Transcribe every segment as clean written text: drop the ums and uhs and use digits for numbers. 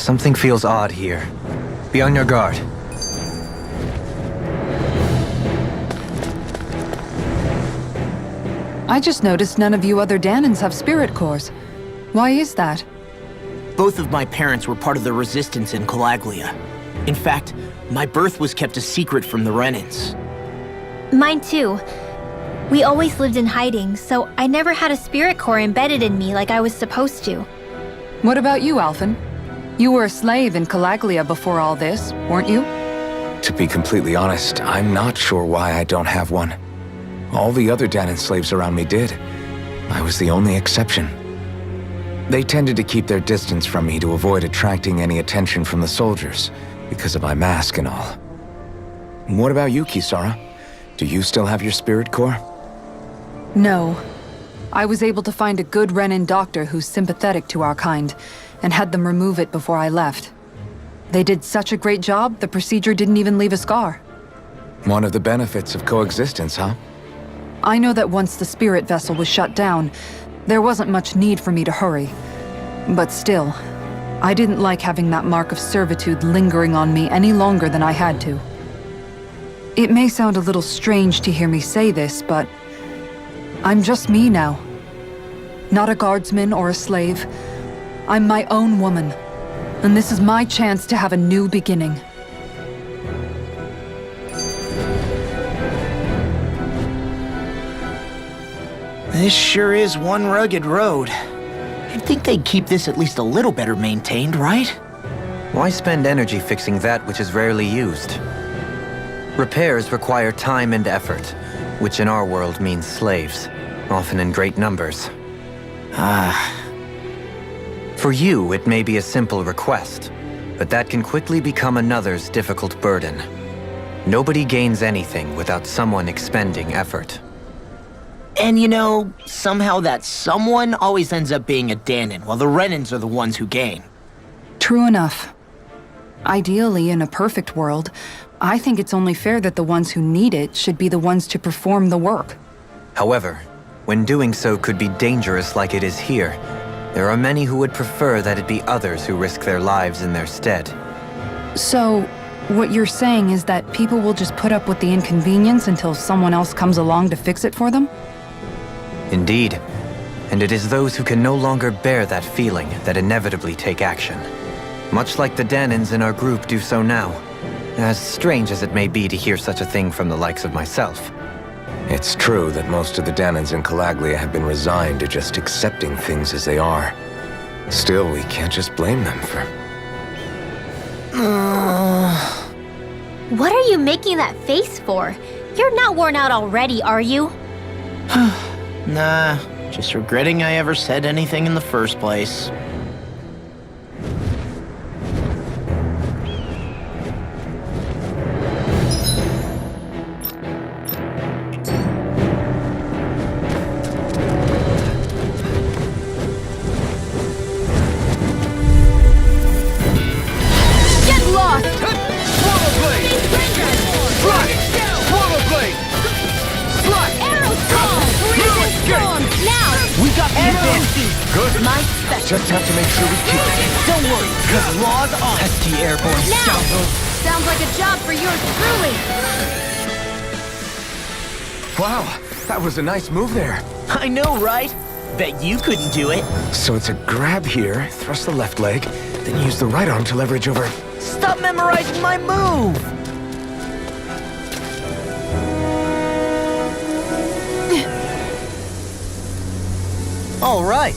Something feels odd here. Be on your guard. I just noticed none of you other Danans have spirit cores. Why is that? Both of my parents were part of the resistance in Calaglia. In fact, my birth was kept a secret from the Renans. Mine too. We always lived in hiding, so I never had a spirit core embedded in me like I was supposed to. What about you, Alphen? You were a slave in Calaglia before all this, weren't you? To be completely honest, I'm not sure why I don't have one. All the other Danan slaves around me did. I was the only exception. They tended to keep their distance from me to avoid attracting any attention from the soldiers, because of my mask and all. What about you, Kisara? Do you still have your spirit core? No. I was able to find a good Renan doctor who's sympathetic to our kind, and had them remove it before I left. They did such a great job, the procedure didn't even leave a scar. One of the benefits of coexistence, huh? I know that once the spirit vessel was shut down, there wasn't much need for me to hurry. But still, I didn't like having that mark of servitude lingering on me any longer than I had to. It may sound a little strange to hear me say this, but I'm just me now. Not a guardsman or a slave. I'm my own woman, and this is my chance to have a new beginning. This sure is one rugged road. You'd think they'd keep this at least a little better maintained, right? Why spend energy fixing that which is rarely used? Repairs require time and effort, which in our world means slaves, often in great numbers. For you, it may be a simple request, but that can quickly become another's difficult burden. Nobody gains anything without someone expending effort. And you know, somehow that someone always ends up being a Danan, while the Renans are the ones who gain. True enough. Ideally, in a perfect world, I think it's only fair that the ones who need it should be the ones to perform the work. However, when doing so could be dangerous like it is here, there are many who would prefer that it be others who risk their lives in their stead. So, what you're saying is that people will just put up with the inconvenience until someone else comes along to fix it for them? Indeed. And it is those who can no longer bear that feeling that inevitably take action. Much like the Danans in our group do so now. As strange as it may be to hear such a thing from the likes of myself. It's true that most of the Danans in Calaglia have been resigned to just accepting things as they are. Still, we can't just blame them for... What are you making that face for? You're not worn out already, are you? Nah, just regretting I ever said anything in the first place. Just have to make sure we keep it. Don't worry, because law's on. ST Airborne scoundrel. Sounds like a job for yours truly. Wow, that was a nice move there. I know, right? Bet you couldn't do it. So it's a grab here, thrust the left leg, then use the right arm to leverage over. Stop memorizing my move! All right.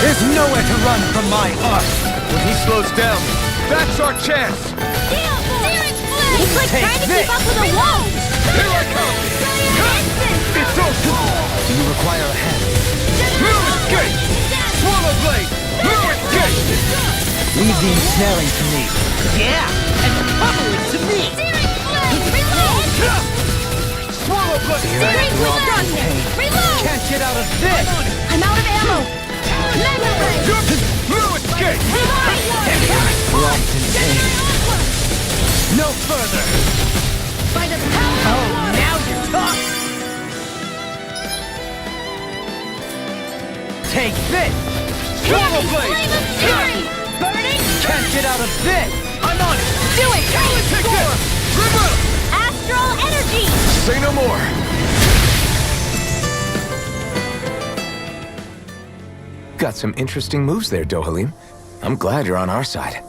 There's nowhere to run from my art. When he slows down, that's our chance. It's like trying to keep up with a wall. Here I come. It's over. Do you require a hand? No escape. Swallow blade. No escape. Leave the ensnaring to me. Yeah, and pummel it to me! Swallow blade. Reload! Can't get out of this! I'm out of ammo! Mega Ray! Lewis, escape! No further! Oh, now you're talking! Take this! Turbo blade! Can't get out of this! I'm on it! Do it! Take this! Remove! Astral energy! Say no more! Got some interesting moves there, Dohalim. I'm glad you're on our side.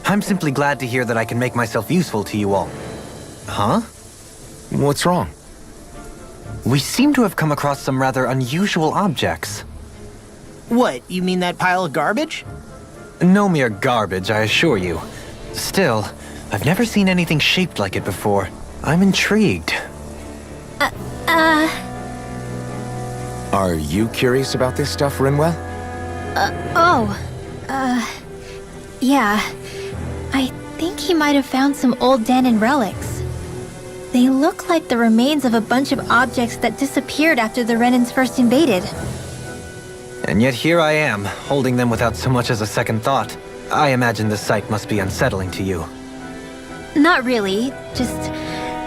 I'm simply glad to hear that I can make myself useful to you all. Huh? What's wrong? We seem to have come across some rather unusual objects. What, you mean that pile of garbage? No mere garbage, I assure you. Still, I've never seen anything shaped like it before. I'm intrigued. Are you curious about this stuff, Rinwell? Yeah. I think he might have found some old Danon relics. They look like the remains of a bunch of objects that disappeared after the Renans first invaded. And yet here I am, holding them without so much as a second thought. I imagine the sight must be unsettling to you. Not really, just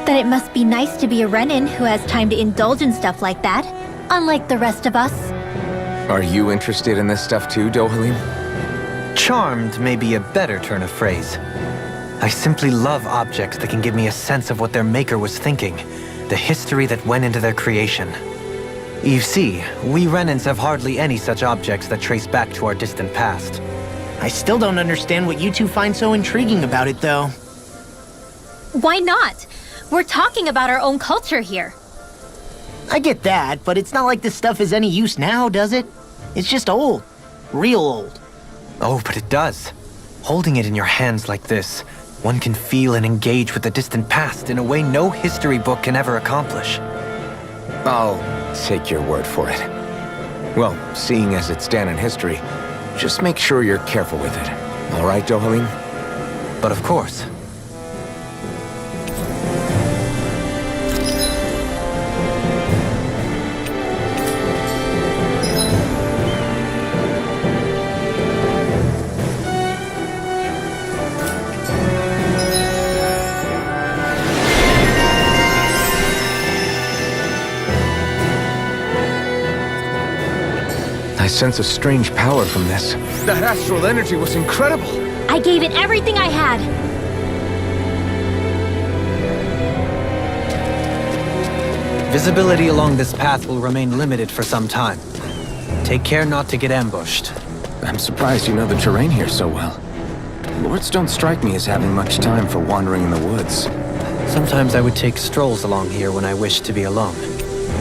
that it must be nice to be a Renan who has time to indulge in stuff like that, unlike the rest of us. Are you interested in this stuff too, Dohalim? Charmed may be a better turn of phrase. I simply love objects that can give me a sense of what their maker was thinking, the history that went into their creation. You see, we Renans have hardly any such objects that trace back to our distant past. I still don't understand what you two find so intriguing about it, though. Why not? We're talking about our own culture here. I get that, but it's not like this stuff is any use now, does it? It's just old. Real old. Oh, but it does. Holding it in your hands like this, one can feel and engage with the distant past in a way no history book can ever accomplish. I'll take your word for it. Well, seeing as it's Danon history, just make sure you're careful with it. All right, Dohalim? But of course. I sense a strange power from this. That astral energy was incredible! I gave it everything I had. Visibility along this path will remain limited for some time. Take care not to get ambushed. I'm surprised you know the terrain here so well. Lords don't strike me as having much time for wandering in the woods. Sometimes I would take strolls along here when I wished to be alone.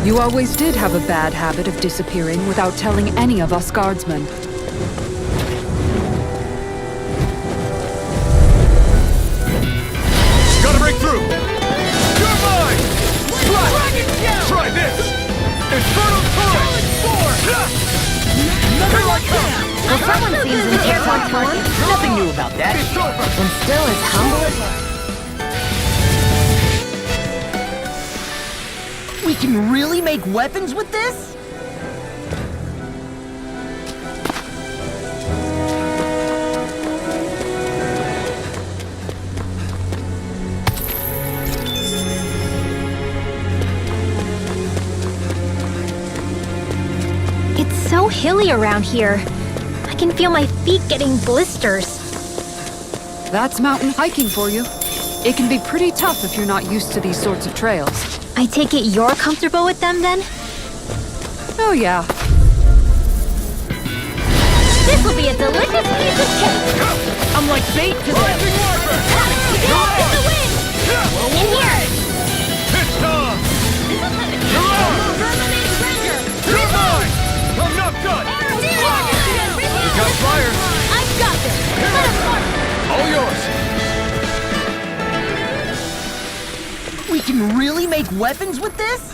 You always did have a bad habit of disappearing without telling any of us guardsmen. Gotta break through! You're mine! Try this! Infernal Torrent! Here I come! Well, someone seems in airport form. Nothing new about that. It's over! And still as humble as... We can really make weapons with this? It's so hilly around here. I can feel my feet getting blisters. That's mountain hiking for you. It can be pretty tough if you're not used to these sorts of trails. I take it you're comfortable with them then? Oh yeah. This will be a delicious piece of cake! I'm like bait to them. Off in the wind! In here! It's time! You're on! You're mine! I'm not done! We got fire! I've got this! Let us work! All yours! We can really make weapons with this?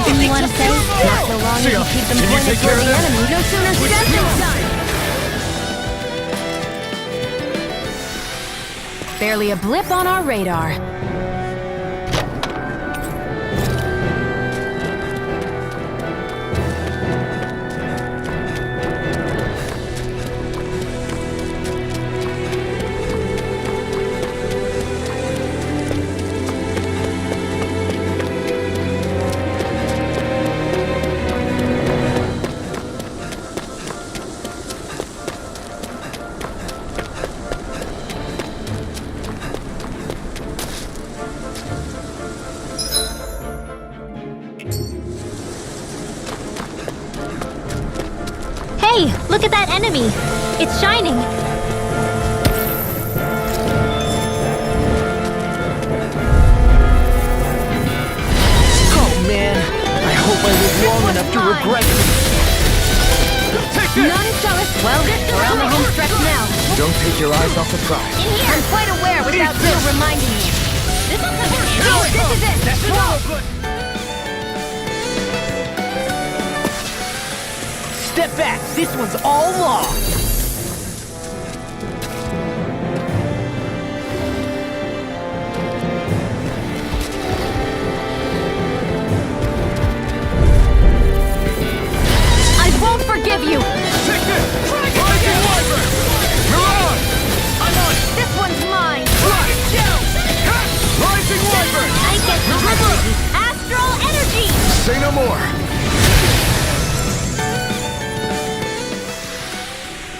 Anything you want to say? Not so long as you keep them pointed toward the enemy. No sooner said than done. Barely a blip on our radar. Hey, look at that enemy! It's shining! Oh man, I hope I live long enough to regret this. None shall us. Well, we're on the home stretch now. Don't take your eyes off the prize. In here. I'm quite aware without you reminding me. This is it. That's it. Step back, this one's all law. I won't forgive you. Take this! Rising Wyvern! You're on! I'm on! This one's mine! Right! Down! Rising Wyvern! I get the message! Astral energy! Say no more.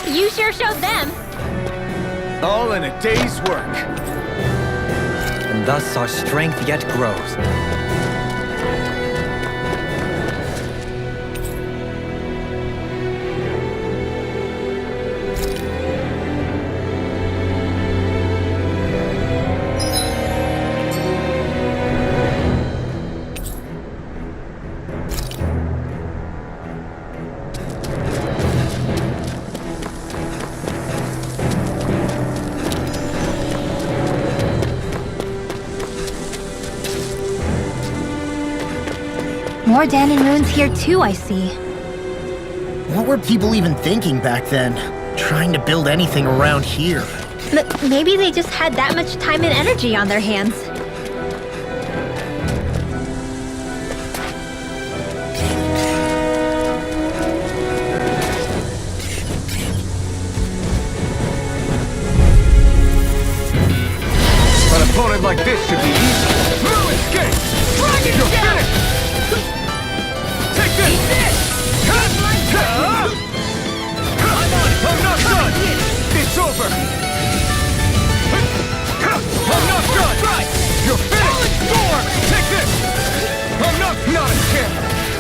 You sure showed them! All in a day's work. And thus our strength yet grows. More Danon ruins here too, I see. What were people even thinking back then? Trying to build anything around here. Maybe they just had that much time and energy on their hands. An opponent like this should be easy. No escape! Dragon You're down! finished! Take this! Eat this! I'm not done! It's over! I'm not done! You're finished! Storm! Take this! I'm not a champ!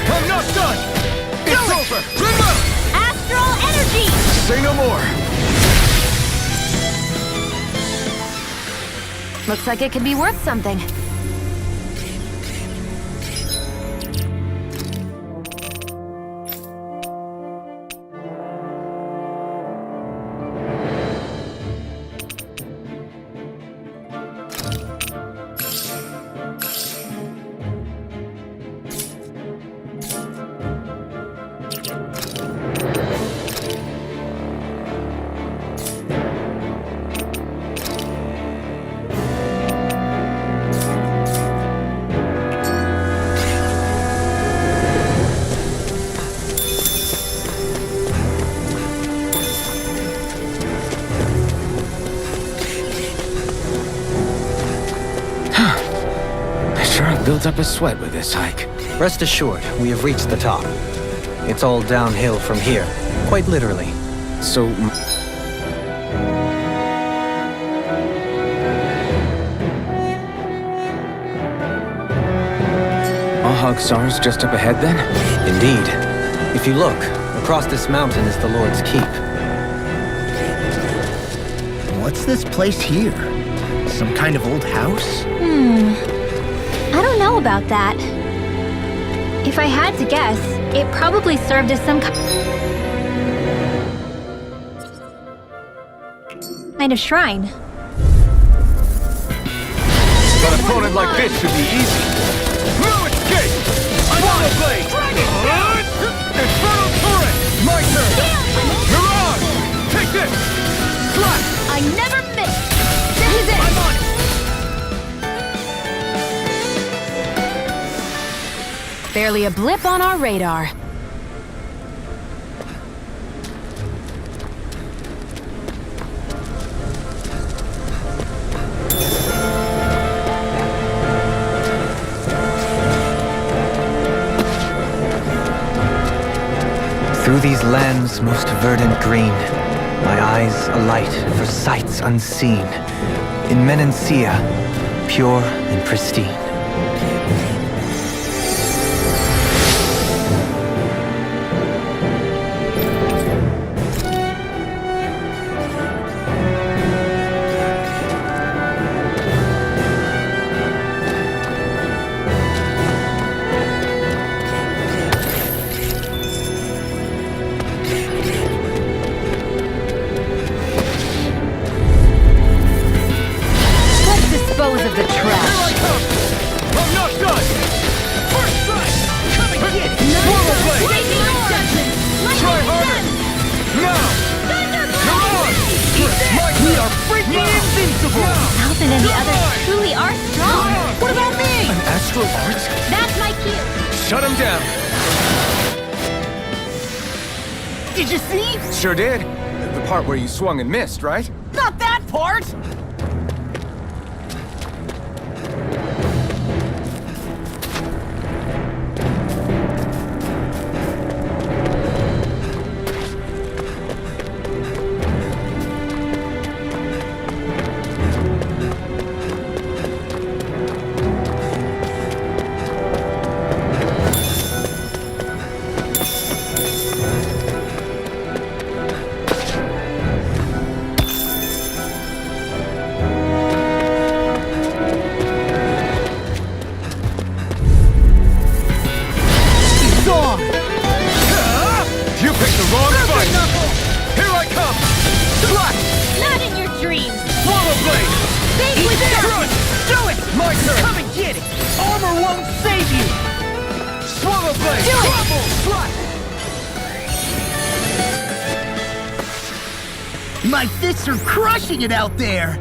I'm not done! It's over! Remember! Astral energy! Say no more! Looks like it could be worth something. Builds up a sweat with this hike. Rest assured, we have reached the top. It's all downhill from here, quite literally. So... Hossain's just up ahead then? Indeed. If you look, across this mountain is the Lord's Keep. What's this place here? Some kind of old house? I don't know about that. If I had to guess, it probably served as some kind of shrine. An opponent like this should be easy. No escape! I'm on Swallow Blade! Infernal Turret! My turn! Mirage! Take this! Slash! I never miss! This is it! I'm on it! Barely a blip on our radar. Through these lands most verdant green, my eyes alight for sights unseen. In Menancia, pure and pristine. Let's dispose of the Here I trash. come! I'm not done! First strike! Come and get it! Swallow Blade! Taking my judgment! Try harder! Now! Mirage! We are freaking invincible! Alpha and the others truly are strong. What about me? An astral art? That's my cue. Shut him down! Did you see? Sure did. The part where you swung and missed, right? Not that part! You picked the wrong fight! Here I come! Slash! Not in your dreams! Swallow Blade! Think with Run! Do it! My turn! Come and get it! Armor won't save you! Swallow Blade! Do it! Crumble! Slash! My fists are crushing it out there!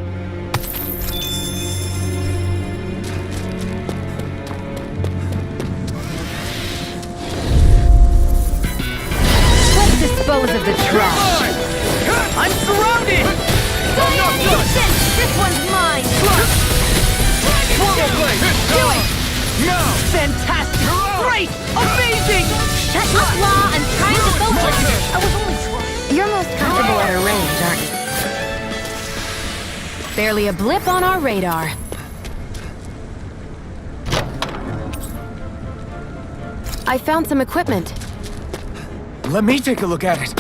Let's dispose of the trash. Mine! I'm surrounded! I'm not done! This one's mine! Swallow Blade! Do it! Now! Fantastic! Great! Amazing! Shut up, Law! I'm trying to focus! I was only trying. You're most comfortable at her range, aren't you? Barely a blip on our radar. I found some equipment. Let me take a look at it.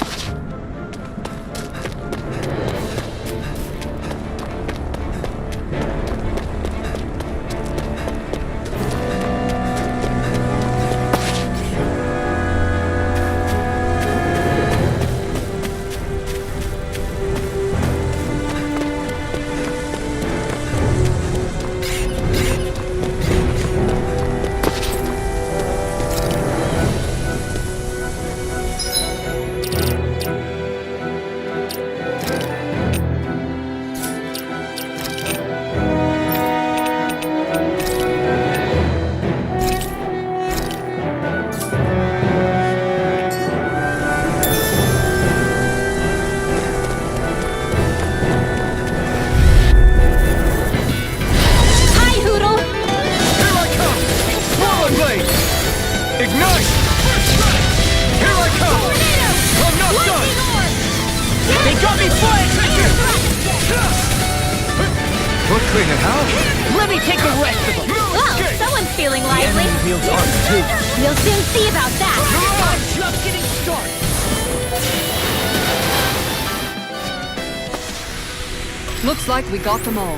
Clean it out. Let me take the rest of them! Well, someone's feeling lively. Wields art too. You'll soon see about that. I'm just getting started! Looks like we got them all.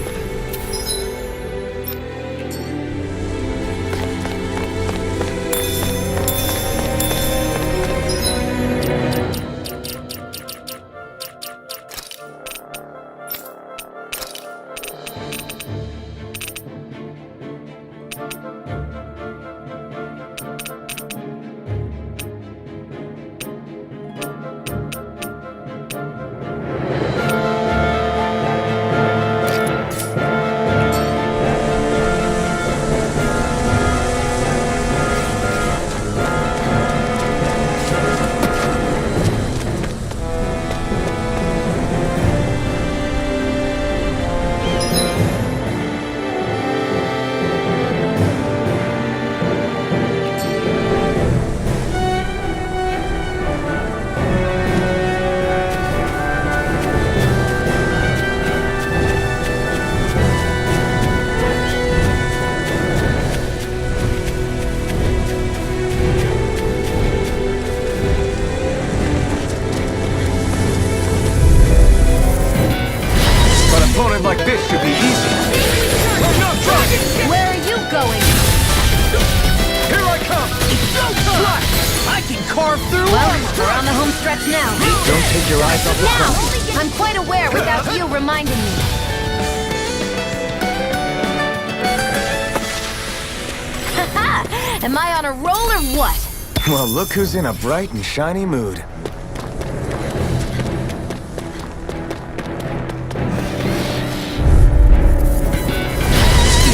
should be easy. I'm not dragging! Where are you going? Here I come! Showtime! I can carve through Well, armor! we're on the home stretch now. Don't take your eyes off the Now! front. I'm quite aware without you reminding me. Haha! Am I on a roll or what? Well, look who's in a bright and shiny mood.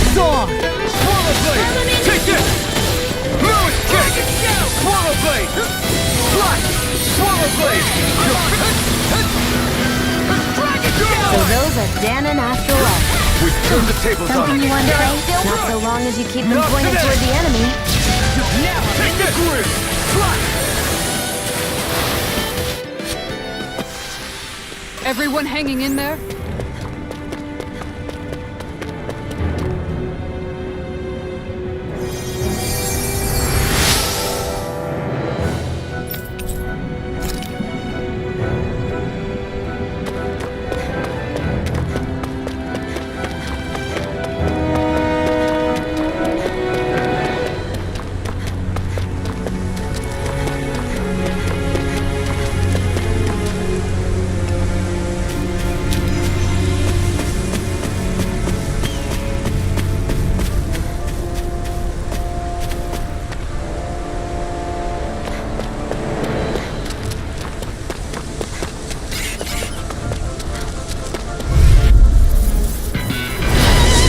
It's on! Swallow blade! Take this! Now it's kick! Swallow blade! Flash! Swallow blade! So those are Danon after all. We've turned the tables on Something him. you want to say? Not so long as you keep them Not pointed today. toward the enemy. Now take this! Flash! Everyone hanging in there?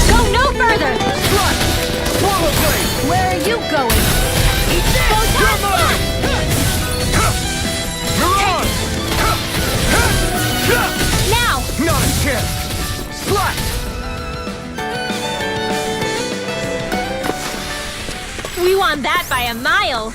Go no further! Swallow blade! Where are you going? You're mine! Miran! Now! Not a chance! Slash! We won that by a mile!